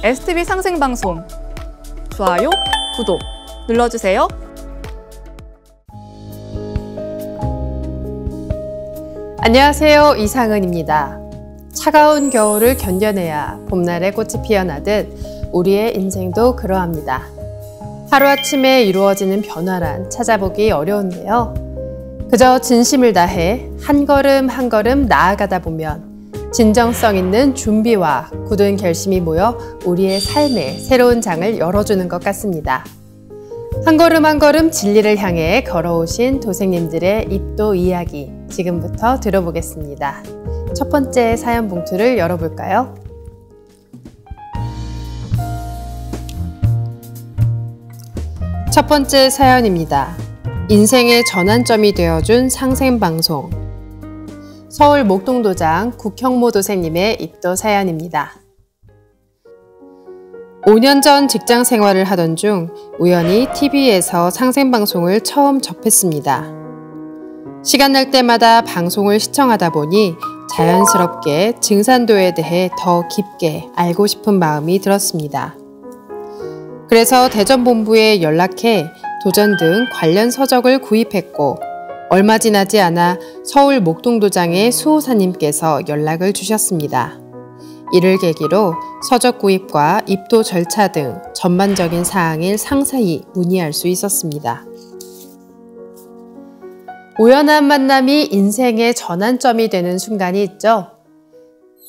STV 상생방송 좋아요, 구독 눌러주세요. 안녕하세요, 이상은입니다. 차가운 겨울을 견뎌내야 봄날에 꽃이 피어나듯 우리의 인생도 그러합니다. 하루아침에 이루어지는 변화란 찾아보기 어려운데요. 그저 진심을 다해 한 걸음 한 걸음 나아가다 보면 진정성 있는 준비와 굳은 결심이 모여 우리의 삶에 새로운 장을 열어주는 것 같습니다. 한 걸음 한 걸음 진리를 향해 걸어오신 도생님들의 입도 이야기 지금부터 들어보겠습니다. 첫 번째 사연 봉투를 열어볼까요? 첫 번째 사연입니다. 인생의 전환점이 되어준 상생방송. 서울 목동도장 국형모 도생님의 입도 사연입니다. 5년 전 직장 생활을 하던 중 우연히 TV에서 상생방송을 처음 접했습니다. 시간 날 때마다 방송을 시청하다 보니 자연스럽게 증산도에 대해 더 깊게 알고 싶은 마음이 들었습니다. 그래서 대전본부에 연락해 도전 등 관련 서적을 구입했고 얼마 지나지 않아 서울 목동도장의 수호사님께서 연락을 주셨습니다. 이를 계기로 서적 구입과 입도 절차 등 전반적인 사항을 상세히 문의할 수 있었습니다. 우연한 만남이 인생의 전환점이 되는 순간이 있죠.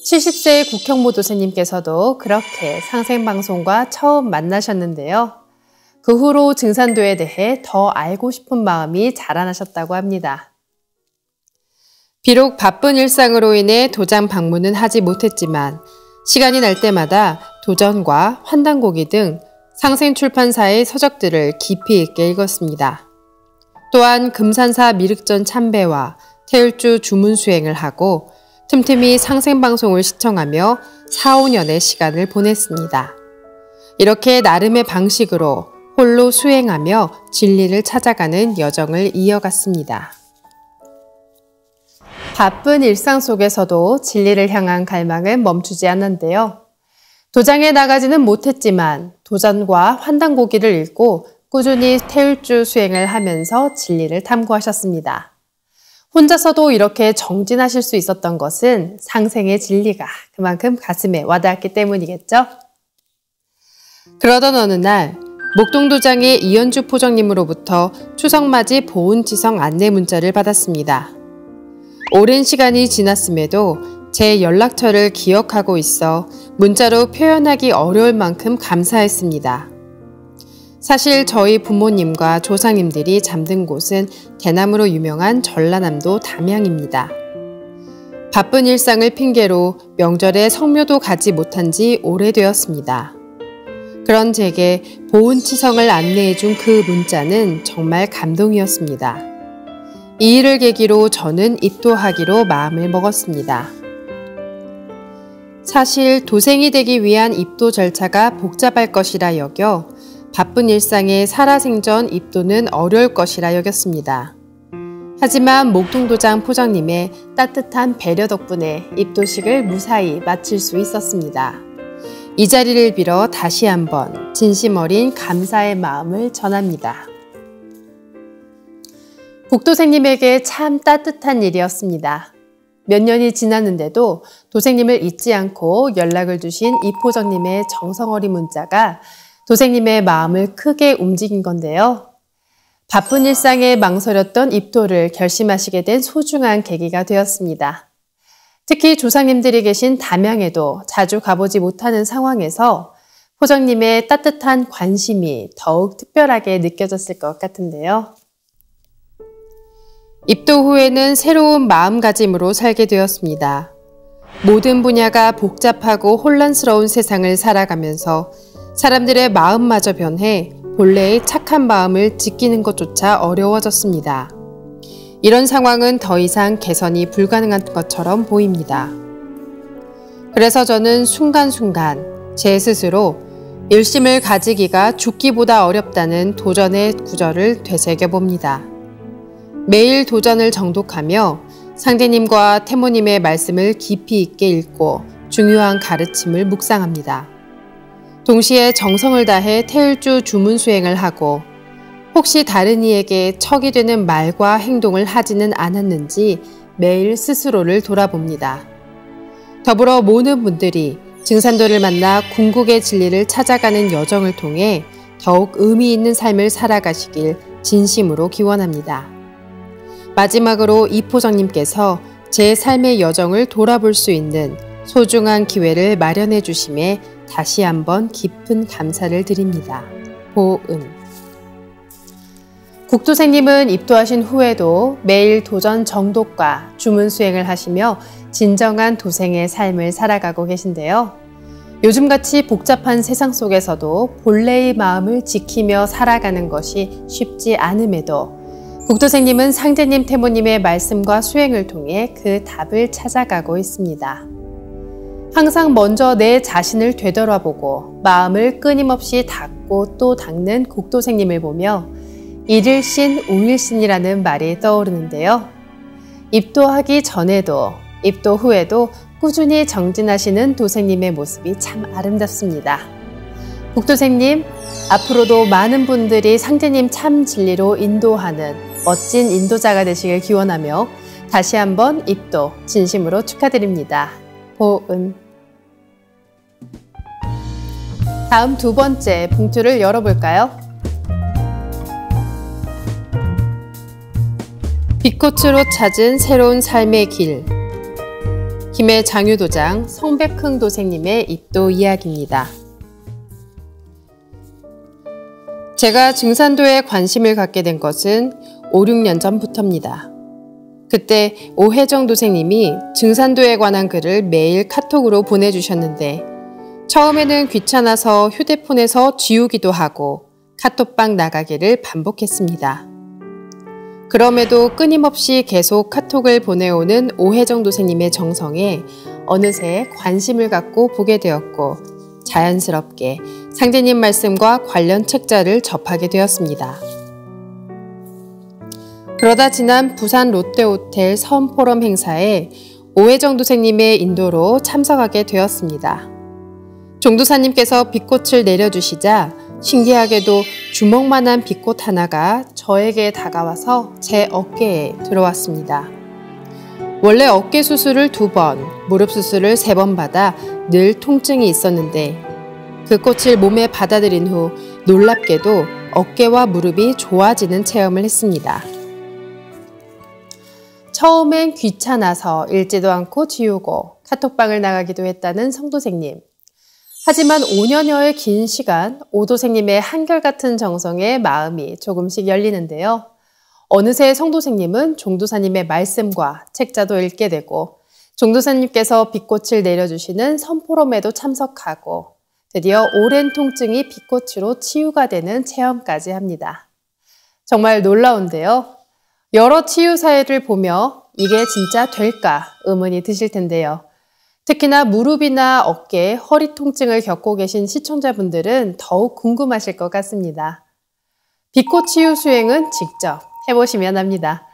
70세의 국형모 도생님께서도 그렇게 상생방송과 처음 만나셨는데요. 그 후로 증산도에 대해 더 알고 싶은 마음이 자라나셨다고 합니다. 비록 바쁜 일상으로 인해 도장 방문은 하지 못했지만 시간이 날 때마다 도전과 환단고기 등 상생출판사의 서적들을 깊이 있게 읽었습니다. 또한 금산사 미륵전 참배와 태율주 주문수행을 하고 틈틈이 상생방송을 시청하며 4, 5년의 시간을 보냈습니다. 이렇게 나름의 방식으로 홀로 수행하며 진리를 찾아가는 여정을 이어갔습니다. 바쁜 일상 속에서도 진리를 향한 갈망은 멈추지 않는데요. 도장에 나가지는 못했지만 도전과 환단고기를 읽고 꾸준히 태율주 수행을 하면서 진리를 탐구하셨습니다. 혼자서도 이렇게 정진하실 수 있었던 것은 상생의 진리가 그만큼 가슴에 와닿았기 때문이겠죠? 그러던 어느 날 목동도장의 이현주 포정님으로부터 추석맞이 보훈지성 안내 문자를 받았습니다. 오랜 시간이 지났음에도 제 연락처를 기억하고 있어 문자로 표현하기 어려울 만큼 감사했습니다. 사실 저희 부모님과 조상님들이 잠든 곳은 대나무로 유명한 전라남도 담양입니다. 바쁜 일상을 핑계로 명절에 성묘도 가지 못한 지 오래되었습니다. 그런 제게 보훈치성을 안내해준 그 문자는 정말 감동이었습니다. 이 일을 계기로 저는 입도하기로 마음을 먹었습니다. 사실 도생이 되기 위한 입도 절차가 복잡할 것이라 여겨 바쁜 일상에 살아생전 입도는 어려울 것이라 여겼습니다. 하지만 목동도장 포정님의 따뜻한 배려 덕분에 입도식을 무사히 마칠 수 있었습니다. 이 자리를 빌어 다시 한번 진심 어린 감사의 마음을 전합니다. 국도생님에게 참 따뜻한 일이었습니다. 몇 년이 지났는데도 도생님을 잊지 않고 연락을 주신 이포정님의 정성어린 문자가 도생님의 마음을 크게 움직인 건데요. 바쁜 일상에 망설였던 입도를 결심하시게 된 소중한 계기가 되었습니다. 특히 조상님들이 계신 담양에도 자주 가보지 못하는 상황에서 포정님의 따뜻한 관심이 더욱 특별하게 느껴졌을 것 같은데요. 입도 후에는 새로운 마음가짐으로 살게 되었습니다. 모든 분야가 복잡하고 혼란스러운 세상을 살아가면서 사람들의 마음마저 변해 본래의 착한 마음을 지키는 것조차 어려워졌습니다. 이런 상황은 더 이상 개선이 불가능한 것처럼 보입니다. 그래서 저는 순간순간 제 스스로 일심을 가지기가 죽기보다 어렵다는 도전의 구절을 되새겨봅니다. 매일 도전을 정독하며 상대님과 태모님의 말씀을 깊이 있게 읽고 중요한 가르침을 묵상합니다. 동시에 정성을 다해 태을주 주문 수행을 하고 혹시 다른 이에게 척이 되는 말과 행동을 하지는 않았는지 매일 스스로를 돌아봅니다. 더불어 모든 분들이 증산도를 만나 궁극의 진리를 찾아가는 여정을 통해 더욱 의미 있는 삶을 살아가시길 진심으로 기원합니다. 마지막으로 이포정님께서 제 삶의 여정을 돌아볼 수 있는 소중한 기회를 마련해 주심에 다시 한번 깊은 감사를 드립니다. 보은. 국도생님은 입도하신 후에도 매일 도전 정독과 주문 수행을 하시며 진정한 도생의 삶을 살아가고 계신데요. 요즘같이 복잡한 세상 속에서도 본래의 마음을 지키며 살아가는 것이 쉽지 않음에도 국도생님은 상제님, 태모님의 말씀과 수행을 통해 그 답을 찾아가고 있습니다. 항상 먼저 내 자신을 되돌아보고 마음을 끊임없이 닦고 또 닦는 국도생님을 보며 일일신, 우일신이라는 말이 떠오르는데요. 입도하기 전에도 입도 후에도 꾸준히 정진하시는 도생님의 모습이 참 아름답습니다. 국도생님, 앞으로도 많은 분들이 상제님 참 진리로 인도하는 멋진 인도자가 되시길 기원하며 다시 한번 입도 진심으로 축하드립니다. 보은. 다음 두 번째 봉투를 열어볼까요? 빛꽃으로 찾은 새로운 삶의 길. 김해 장유도장 성백흥 도생님의 입도 이야기입니다. 제가 증산도에 관심을 갖게 된 것은 5, 6년 전부터입니다. 그때 오혜정 도생님이 증산도에 관한 글을 매일 카톡으로 보내주셨는데 처음에는 귀찮아서 휴대폰에서 지우기도 하고 카톡방 나가기를 반복했습니다. 그럼에도 끊임없이 계속 카톡을 보내오는 오혜정 도생님의 정성에 어느새 관심을 갖고 보게 되었고 자연스럽게 상제님 말씀과 관련 책자를 접하게 되었습니다. 그러다 지난 부산 롯데호텔 서포럼 행사에 오혜정 도생님의 인도로 참석하게 되었습니다. 종도사님께서 빛꽃을 내려주시자 신기하게도 주먹만한 빛꽃 하나가 저에게 다가와서 제 어깨에 들어왔습니다. 원래 어깨 수술을 2번, 무릎 수술을 3번 받아 늘 통증이 있었는데 그 꽃을 몸에 받아들인 후 놀랍게도 어깨와 무릎이 좋아지는 체험을 했습니다. 처음엔 귀찮아서 읽지도 않고 지우고 카톡방을 나가기도 했다는 성도생님. 하지만 5년여의 긴 시간 오도생님의 한결같은 정성에 마음이 조금씩 열리는데요. 어느새 성도생님은 종도사님의 말씀과 책자도 읽게 되고 종도사님께서 빛꽃을 내려주시는 선포럼에도 참석하고 드디어 오랜 통증이 빛꽃으로 치유가 되는 체험까지 합니다. 정말 놀라운데요. 여러 치유 사례를 보며 이게 진짜 될까 의문이 드실 텐데요. 특히나 무릎이나 어깨, 허리 통증을 겪고 계신 시청자분들은 더욱 궁금하실 것 같습니다. 빛꽃 치유 수행은 직접 해보시면 합니다.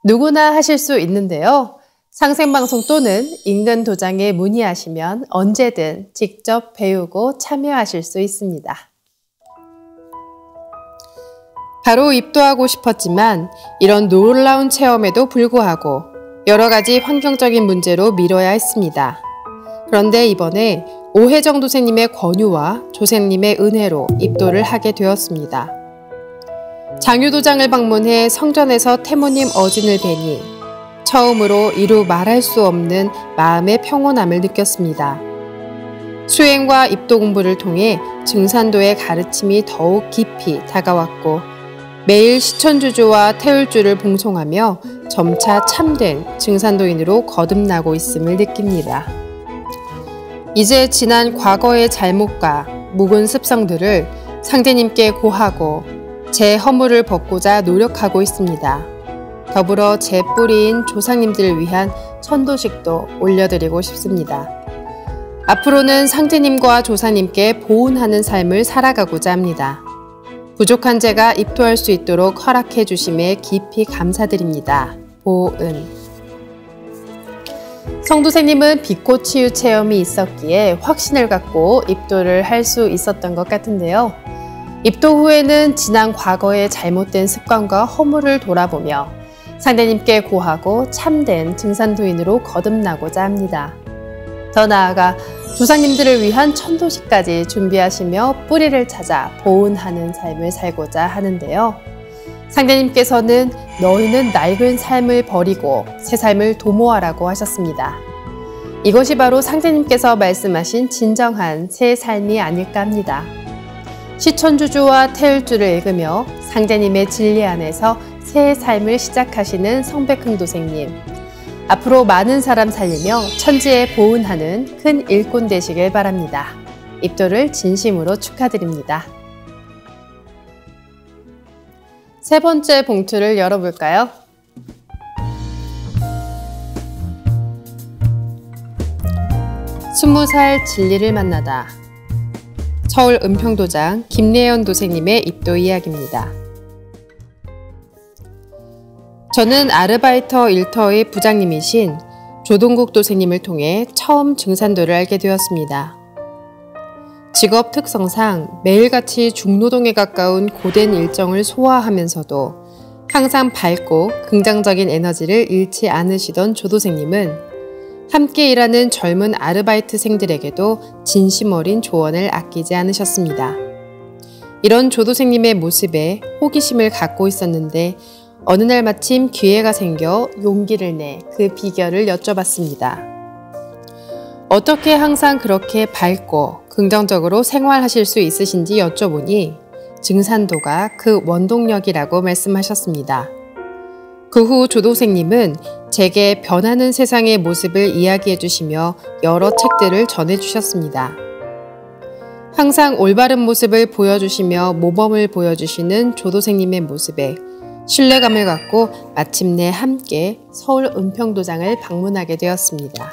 누구나 하실 수 있는데요. 상생방송 또는 인근 도장에 문의하시면 언제든 직접 배우고 참여하실 수 있습니다. 바로 입도하고 싶었지만 이런 놀라운 체험에도 불구하고 여러 가지 환경적인 문제로 미뤄야 했습니다. 그런데 이번에 오혜정 도생님의 권유와 조생님의 은혜로 입도를 하게 되었습니다. 장유도장을 방문해 성전에서 태모님 어진을 뵈니 처음으로 이루 말할 수 없는 마음의 평온함을 느꼈습니다. 수행과 입도 공부를 통해 증산도의 가르침이 더욱 깊이 다가왔고 매일 시천주조와 태울주를 봉송하며 점차 참된 증산도인으로 거듭나고 있음을 느낍니다. 이제 지난 과거의 잘못과 묵은 습성들을 상제님께 고하고 제 허물을 벗고자 노력하고 있습니다. 더불어 제 뿌리인 조상님들을 위한 천도식도 올려드리고 싶습니다. 앞으로는 상제님과 조상님께 보훈하는 삶을 살아가고자 합니다. 부족한 제가 입도할 수 있도록 허락해 주심에 깊이 감사드립니다. 보은. 성도생님은 빛꽃 치유 체험이 있었기에 확신을 갖고 입도를 할 수 있었던 것 같은데요. 입도 후에는 지난 과거의 잘못된 습관과 허물을 돌아보며 상대님께 고하고 참된 증산도인으로 거듭나고자 합니다. 더 나아가 조상님들을 위한 천도식까지 준비하시며 뿌리를 찾아 보훈하는 삶을 살고자 하는데요. 상대님께서는 너희는 낡은 삶을 버리고 새 삶을 도모하라고 하셨습니다. 이것이 바로 상대님께서 말씀하신 진정한 새 삶이 아닐까 합니다. 시천주주와 태율주를 읽으며 상대님의 진리 안에서 새 삶을 시작하시는 성백흥도생님. 앞으로 많은 사람 살리며 천지에 보훈하는 큰 일꾼 되시길 바랍니다. 입도를 진심으로 축하드립니다. 세 번째 봉투를 열어볼까요? 스무 살 진리를 만나다. 서울 은평도장 김래연 도생님의 입도 이야기입니다. 저는 아르바이터 일터의 부장님이신 조동국 도생님을 통해 처음 증산도를 알게 되었습니다. 직업 특성상 매일같이 중노동에 가까운 고된 일정을 소화하면서도 항상 밝고 긍정적인 에너지를 잃지 않으시던 조도생님은 함께 일하는 젊은 아르바이트생들에게도 진심 어린 조언을 아끼지 않으셨습니다. 이런 조도생님의 모습에 호기심을 갖고 있었는데 어느 날 마침 기회가 생겨 용기를 내 그 비결을 여쭤봤습니다. 어떻게 항상 그렇게 밝고 긍정적으로 생활하실 수 있으신지 여쭤보니 증산도가 그 원동력이라고 말씀하셨습니다. 그 후 조도생님은 제게 변하는 세상의 모습을 이야기해 주시며 여러 책들을 전해주셨습니다. 항상 올바른 모습을 보여주시며 모범을 보여주시는 조도생님의 모습에 신뢰감을 갖고 마침내 함께 서울 은평도장을 방문하게 되었습니다.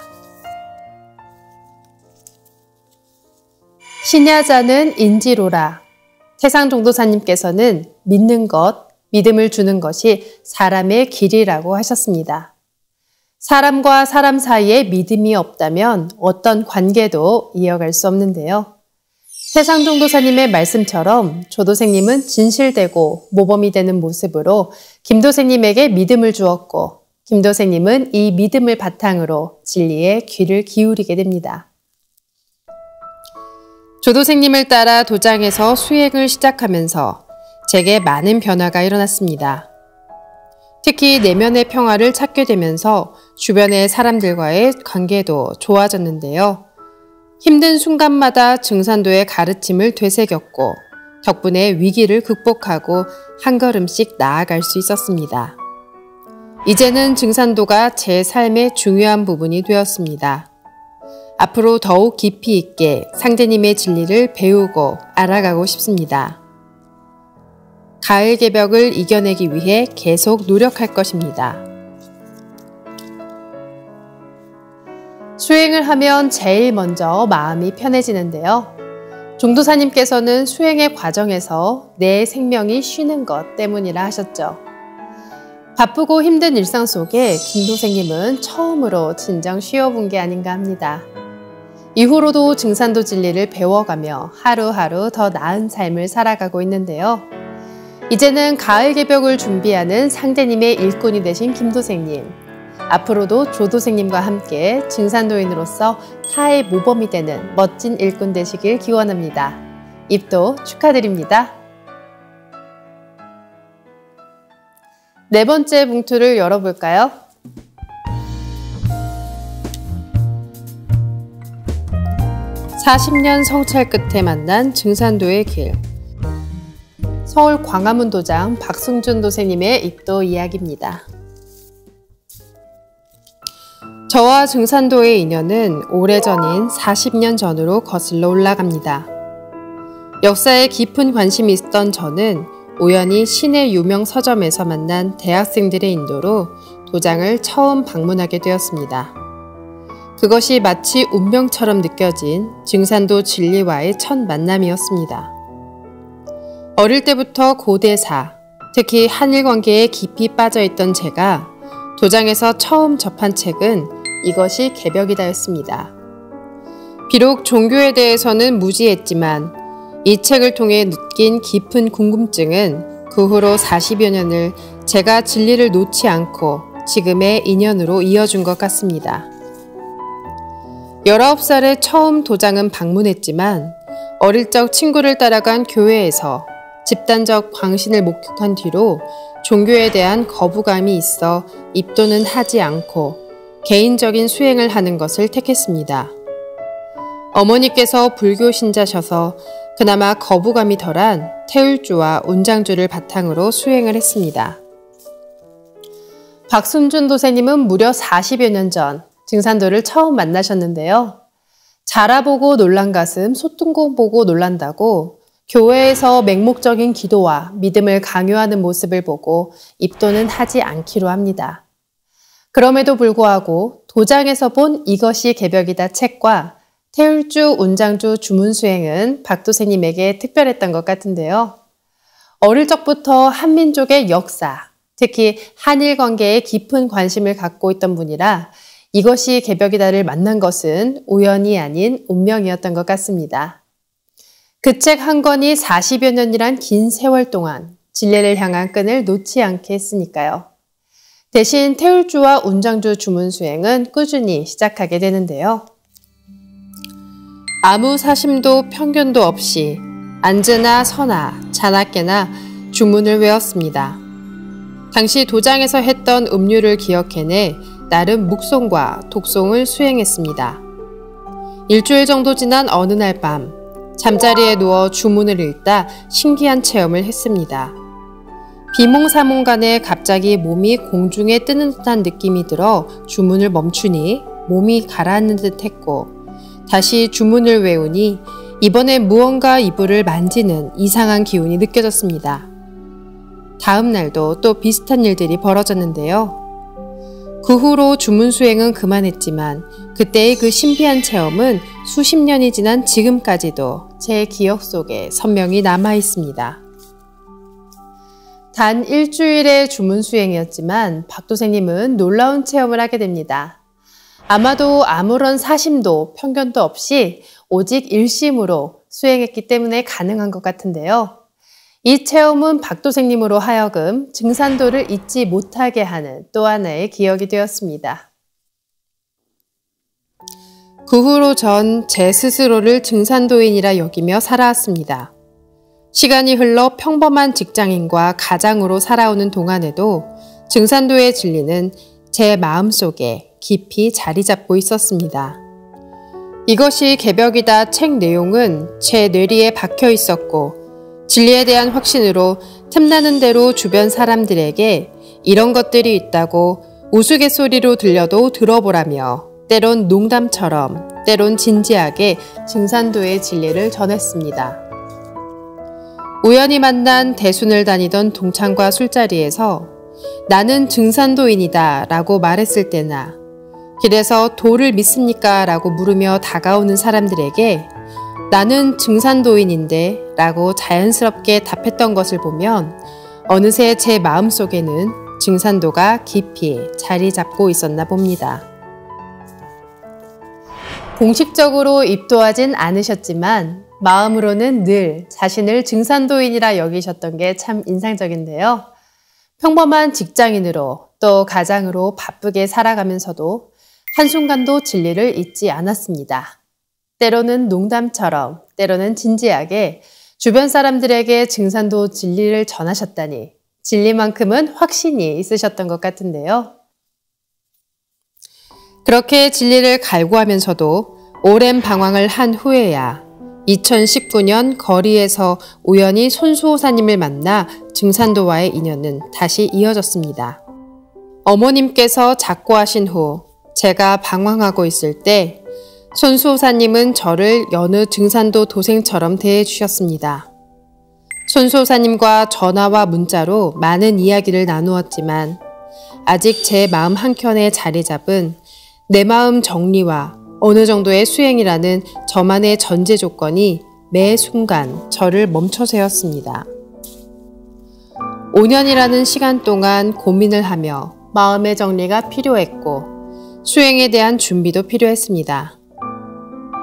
신야자는 인지로라. 태상종도사님께서는 믿는 것, 믿음을 주는 것이 사람의 길이라고 하셨습니다. 사람과 사람 사이에 믿음이 없다면 어떤 관계도 이어갈 수 없는데요. 태상종도사님의 말씀처럼 조도생님은 진실되고 모범이 되는 모습으로 김도생님에게 믿음을 주었고 김도생님은 이 믿음을 바탕으로 진리에 귀를 기울이게 됩니다. 조도생님을 따라 도장에서 수행을 시작하면서 제게 많은 변화가 일어났습니다. 특히 내면의 평화를 찾게 되면서 주변의 사람들과의 관계도 좋아졌는데요. 힘든 순간마다 증산도의 가르침을 되새겼고 덕분에 위기를 극복하고 한 걸음씩 나아갈 수 있었습니다. 이제는 증산도가 제 삶의 중요한 부분이 되었습니다. 앞으로 더욱 깊이 있게 상대님의 진리를 배우고 알아가고 싶습니다. 가을 개벽을 이겨내기 위해 계속 노력할 것입니다. 수행을 하면 제일 먼저 마음이 편해지는데요. 종도사님께서는 수행의 과정에서 내 생명이 쉬는 것 때문이라 하셨죠. 바쁘고 힘든 일상 속에 김도생님은 처음으로 진정 쉬어본 게 아닌가 합니다. 이후로도 증산도 진리를 배워가며 하루하루 더 나은 삶을 살아가고 있는데요. 이제는 가을 개벽을 준비하는 상대님의 일꾼이 되신 김도생님. 앞으로도 조도생님과 함께 증산도인으로서 타의 모범이 되는 멋진 일꾼 되시길 기원합니다. 입도 축하드립니다. 네 번째 봉투를 열어볼까요? (40년) 성찰 끝에 만난 증산도의 길. 서울 광화문 도장 박승준 도생님의 입도 이야기입니다. 저와 증산도의 인연은 오래전인 40년 전으로 거슬러 올라갑니다. 역사에 깊은 관심이 있던 저는 우연히 시내 유명 서점에서 만난 대학생들의 인도로 도장을 처음 방문하게 되었습니다. 그것이 마치 운명처럼 느껴진 증산도 진리와의 첫 만남이었습니다. 어릴 때부터 고대사, 특히 한일 관계에 깊이 빠져있던 제가 도장에서 처음 접한 책은 이것이 개벽이다였습니다. 비록 종교에 대해서는 무지했지만 이 책을 통해 느낀 깊은 궁금증은 그 후로 40여 년을 제가 진리를 놓지 않고 지금의 인연으로 이어준 것 같습니다. 19살에 처음 도장은 방문했지만 어릴 적 친구를 따라간 교회에서 집단적 광신을 목격한 뒤로 종교에 대한 거부감이 있어 입도는 하지 않고 개인적인 수행을 하는 것을 택했습니다. 어머니께서 불교 신자셔서 그나마 거부감이 덜한 태울주와 운장주를 바탕으로 수행을 했습니다. 박순준 도사님은 무려 40여 년 전 증산도를 처음 만나셨는데요. 자라보고 놀란 가슴, 소뚜껑 보고 놀란다고 교회에서 맹목적인 기도와 믿음을 강요하는 모습을 보고 입도는 하지 않기로 합니다. 그럼에도 불구하고 도장에서 본 이것이 개벽이다 책과 태울주, 운장주 주문수행은 박 도사님에게 특별했던 것 같은데요. 어릴 적부터 한민족의 역사, 특히 한일 관계에 깊은 관심을 갖고 있던 분이라 이것이 개벽이다를 만난 것은 우연이 아닌 운명이었던 것 같습니다. 그 책 한 권이 40여 년이란 긴 세월 동안 진리를 향한 끈을 놓지 않게 했으니까요. 대신 태울주와 운장주 주문수행은 꾸준히 시작하게 되는데요. 아무 사심도 편견도 없이 앉으나 서나 자나깨나 주문을 외웠습니다. 당시 도장에서 했던 음류를 기억해내 나름 묵송과 독송을 수행했습니다. 일주일 정도 지난 어느 날 밤 잠자리에 누워 주문을 읽다 신기한 체험을 했습니다. 비몽사몽간에 갑자기 몸이 공중에 뜨는 듯한 느낌이 들어 주문을 멈추니 몸이 가라앉는 듯 했고 다시 주문을 외우니 이번엔 무언가 이불을 만지는 이상한 기운이 느껴졌습니다. 다음 날도 또 비슷한 일들이 벌어졌는데요. 그 후로 주문 수행은 그만했지만 그때의 그 신비한 체험은 수십 년이 지난 지금까지도 제 기억 속에 선명히 남아 있습니다. 단 일주일의 주문 수행이었지만 박 도사님은 놀라운 체험을 하게 됩니다. 아마도 아무런 사심도 편견도 없이 오직 일심으로 수행했기 때문에 가능한 것 같은데요. 이 체험은 박 도사님으로 하여금 증산도를 잊지 못하게 하는 또 하나의 기억이 되었습니다. 그 후로 전 제 스스로를 증산도인이라 여기며 살아왔습니다. 시간이 흘러 평범한 직장인과 가장으로 살아오는 동안에도 증산도의 진리는 제 마음속에 깊이 자리 잡고 있었습니다. 이것이 개벽이다 책 내용은 제 뇌리에 박혀 있었고 진리에 대한 확신으로 틈나는 대로 주변 사람들에게 이런 것들이 있다고 우스갯소리로 들려도 들어보라며 때론 농담처럼 때론 진지하게 증산도의 진리를 전했습니다. 우연히 만난 대순을 다니던 동창과 술자리에서 나는 증산도인이다 라고 말했을 때나 길에서 도를 믿습니까? 라고 물으며 다가오는 사람들에게 나는 증산도인인데 라고 자연스럽게 답했던 것을 보면 어느새 제 마음속에는 증산도가 깊이 자리 잡고 있었나 봅니다. 공식적으로 입도하진 않으셨지만 마음으로는 늘 자신을 증산도인이라 여기셨던 게 참 인상적인데요. 평범한 직장인으로 또 가장으로 바쁘게 살아가면서도 한순간도 진리를 잊지 않았습니다. 때로는 농담처럼 때로는 진지하게 주변 사람들에게 증산도 진리를 전하셨다니 진리만큼은 확신이 있으셨던 것 같은데요. 그렇게 진리를 갈구하면서도 오랜 방황을 한 후에야 2019년 거리에서 우연히 손수호사님을 만나 증산도와의 인연은 다시 이어졌습니다. 어머님께서 작고하신 후 제가 방황하고 있을 때 손수호사님은 저를 여느 증산도 도생처럼 대해주셨습니다. 손수호사님과 전화와 문자로 많은 이야기를 나누었지만 아직 제 마음 한켠에 자리 잡은 내 마음 정리와 어느 정도의 수행이라는 저만의 전제 조건이 매 순간 저를 멈춰세웠습니다. 5년이라는 시간 동안 고민을 하며 마음의 정리가 필요했고 수행에 대한 준비도 필요했습니다.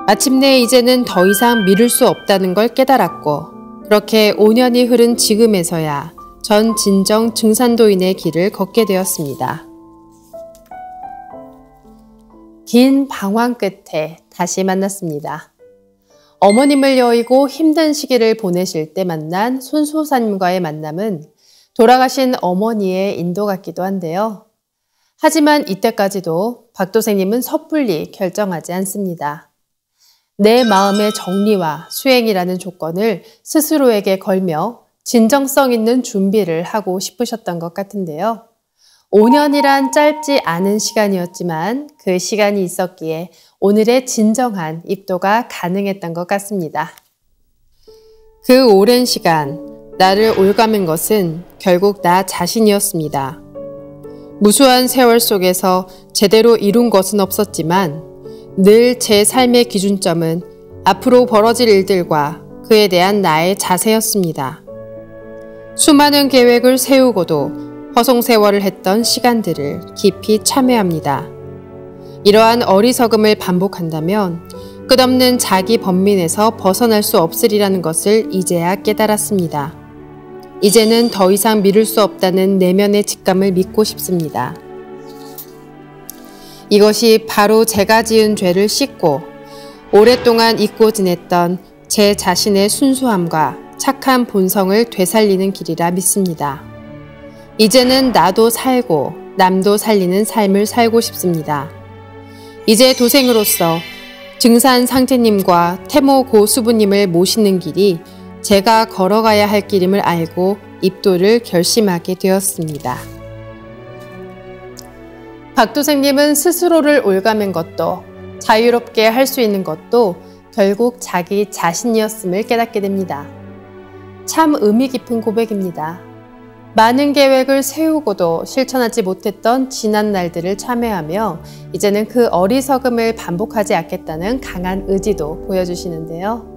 마침내 이제는 더 이상 미룰 수 없다는 걸 깨달았고 그렇게 5년이 흐른 지금에서야 전 진정 증산도인의 길을 걷게 되었습니다. 긴 방황 끝에 다시 만났습니다. 어머님을 여의고 힘든 시기를 보내실 때 만난 손수호사님과의 만남은 돌아가신 어머니의 인도 같기도 한데요. 하지만 이때까지도 박도생님은 섣불리 결정하지 않습니다. 내 마음의 정리와 수행이라는 조건을 스스로에게 걸며 진정성 있는 준비를 하고 싶으셨던 것 같은데요. 5년이란 짧지 않은 시간이었지만 그 시간이 있었기에 오늘의 진정한 입도가 가능했던 것 같습니다. 그 오랜 시간 나를 올가맨 것은 결국 나 자신이었습니다. 무수한 세월 속에서 제대로 이룬 것은 없었지만 늘 제 삶의 기준점은 앞으로 벌어질 일들과 그에 대한 나의 자세였습니다. 수많은 계획을 세우고도 허송세월을 했던 시간들을 깊이 참회합니다. 이러한 어리석음을 반복한다면 끝없는 자기 번민에서 벗어날 수 없으리라는 것을 이제야 깨달았습니다. 이제는 더 이상 미룰 수 없다는 내면의 직감을 믿고 싶습니다. 이것이 바로 제가 지은 죄를 씻고 오랫동안 잊고 지냈던 제 자신의 순수함과 착한 본성을 되살리는 길이라 믿습니다. 이제는 나도 살고 남도 살리는 삶을 살고 싶습니다. 이제 도생으로서 증산 상제님과 태모 고수부님을 모시는 길이 제가 걸어가야 할 길임을 알고 입도를 결심하게 되었습니다. 박도생님은 스스로를 올가맨 것도 자유롭게 할 수 있는 것도 결국 자기 자신이었음을 깨닫게 됩니다. 참 의미 깊은 고백입니다. 많은 계획을 세우고도 실천하지 못했던 지난 날들을 참회하며 이제는 그 어리석음을 반복하지 않겠다는 강한 의지도 보여주시는데요.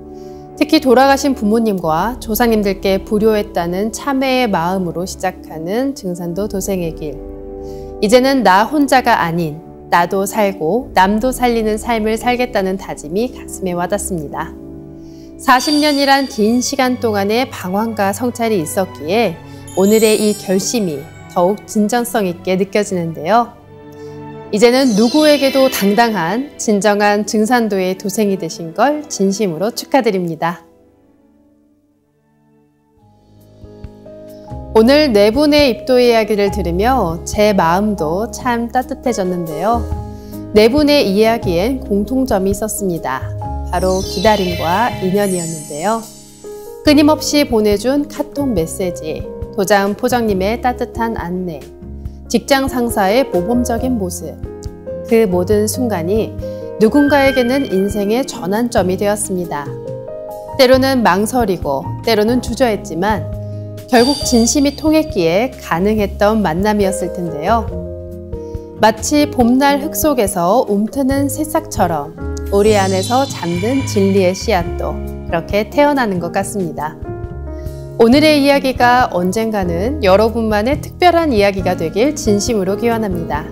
특히 돌아가신 부모님과 조상님들께 불효했다는 참회의 마음으로 시작하는 증산도 도생의 길. 이제는 나 혼자가 아닌 나도 살고 남도 살리는 삶을 살겠다는 다짐이 가슴에 와닿습니다. 40년이란 긴 시간 동안의 방황과 성찰이 있었기에 오늘의 이 결심이 더욱 진정성 있게 느껴지는데요. 이제는 누구에게도 당당한 진정한 증산도의 도생이 되신 걸 진심으로 축하드립니다. 오늘 네 분의 입도 이야기를 들으며 제 마음도 참 따뜻해졌는데요. 네 분의 이야기엔 공통점이 있었습니다. 바로 기다림과 인연이었는데요. 끊임없이 보내준 카톡 메시지, 도장 포장님의 따뜻한 안내, 직장 상사의 모범적인 모습, 그 모든 순간이 누군가에게는 인생의 전환점이 되었습니다. 때로는 망설이고 때로는 주저했지만 결국 진심이 통했기에 가능했던 만남이었을 텐데요. 마치 봄날 흙 속에서 움트는 새싹처럼 우리 안에서 잠든 진리의 씨앗도 그렇게 태어나는 것 같습니다. 오늘의 이야기가 언젠가는 여러분만의 특별한 이야기가 되길 진심으로 기원합니다.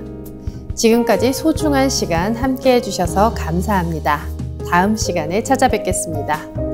지금까지 소중한 시간 함께 해주셔서 감사합니다. 다음 시간에 찾아뵙겠습니다.